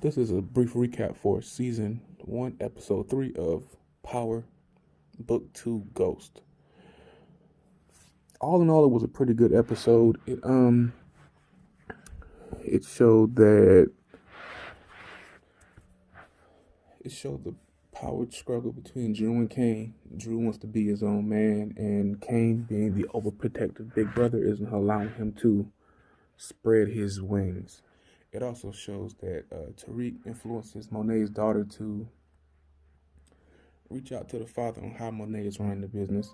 This is a brief recap for Season 1, Episode 3 of Power, Book 2, Ghost. All in all, it was a pretty good episode. It showed the power struggle between Drew and Kane. Drew wants to be his own man, and Kane, being the overprotective big brother, isn't allowing him to spread his wings. It also shows that Tariq influences Monet's daughter to reach out to the father on how Monet is running the business.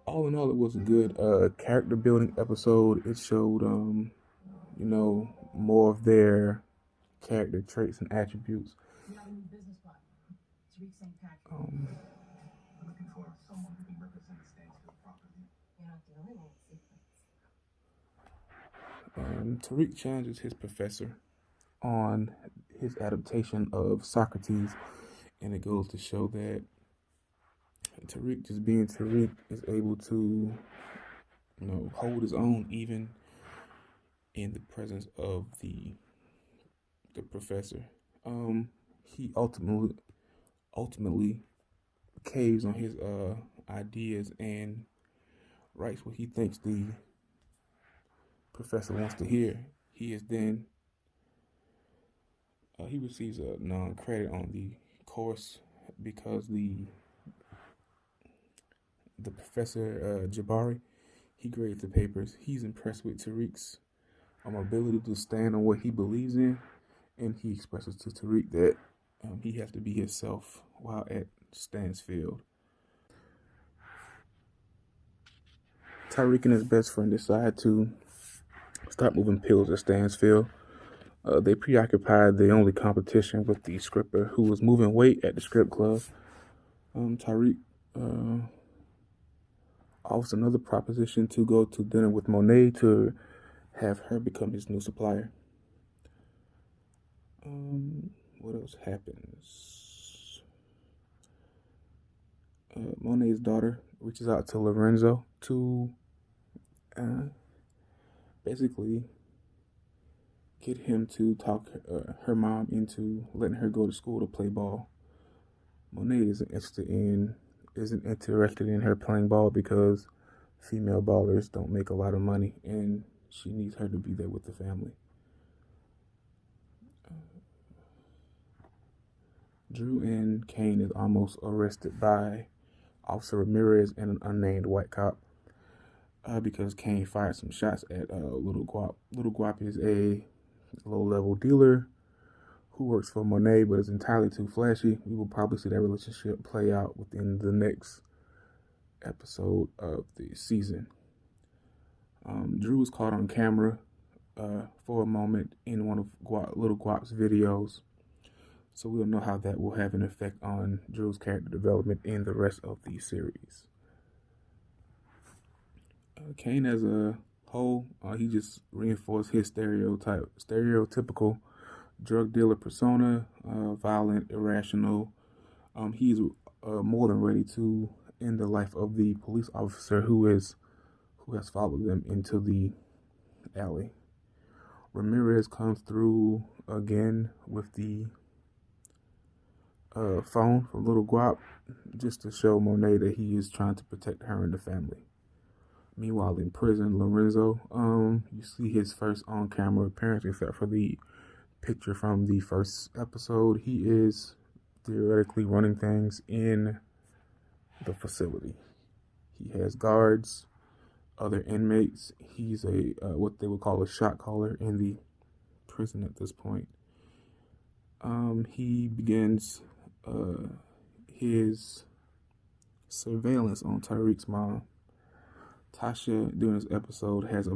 All in all, it was a good character building episode. It showed, more of their character traits and attributes. Tariq challenges his professor on his adaptation of Socrates, and it goes to show that Tariq, just being Tariq, is able to, hold his own even in the presence of the professor. He ultimately caves on his ideas and writes what he thinks the professor wants to hear. He receives a non-credit on the course because the professor Jabari, he grades the papers. He's impressed with Tariq's ability to stand on what he believes in, and he expresses to Tariq that he has to be himself while at Stansfield. Tariq and his best friend decide to stop moving pills at Stansfield. They preoccupied the only competition with the scripper who was moving weight at the script club. Tariq offers another proposition to go to dinner with Monet to have her become his new supplier. What else happens? Monet's daughter reaches out to Lorenzo to basically get him to talk her mom into letting her go to school to play ball. Monet isn't interested in her playing ball because female ballers don't make a lot of money, and she needs her to be there with the family. Drew and Kane is almost arrested by Officer Ramirez and an unnamed white cop because Kane fired some shots at Little Guap. Little Guap is a low-level dealer who works for Monet but is entirely too flashy. We will probably see that relationship play out within the next episode of the season. Drew was caught on camera for a moment in one of Little Guap's videos, so we'll know how that will have an effect on Drew's character development in the rest of the series. Kane as a whole, he just reinforced his stereotypical drug dealer persona, violent, irrational. He's more than ready to end the life of the police officer who has followed them into the alley. Ramirez comes through again with the phone from Little Guap just to show Monet that he is trying to protect her and the family. Meanwhile, in prison, Lorenzo, you see his first on-camera appearance, except for the picture from the first episode. He is theoretically running things in the facility. He has guards, other inmates. He's a what they would call a shot caller in the prison at this point. He begins his surveillance on Tariq's mom. Tasha, during this episode, has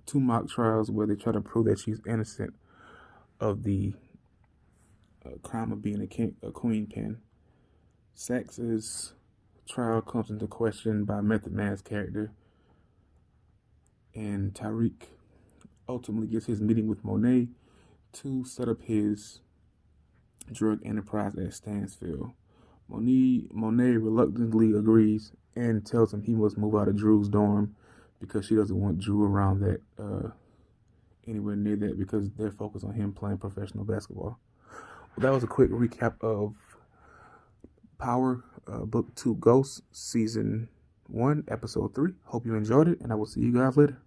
two mock trials where they try to prove that she's innocent of the crime of being a queen pin. Sax's trial comes into question by Method Man's character, and Tariq ultimately gets his meeting with Monet to set up his drug enterprise at Stansfield. Monet reluctantly agrees and tells him he must move out of Drew's dorm because she doesn't want Drew around that anywhere near that because they're focused on him playing professional basketball. Well, that was a quick recap of Power Book 2 Ghosts Season 1, Episode 3. Hope you enjoyed it, and I will see you guys later.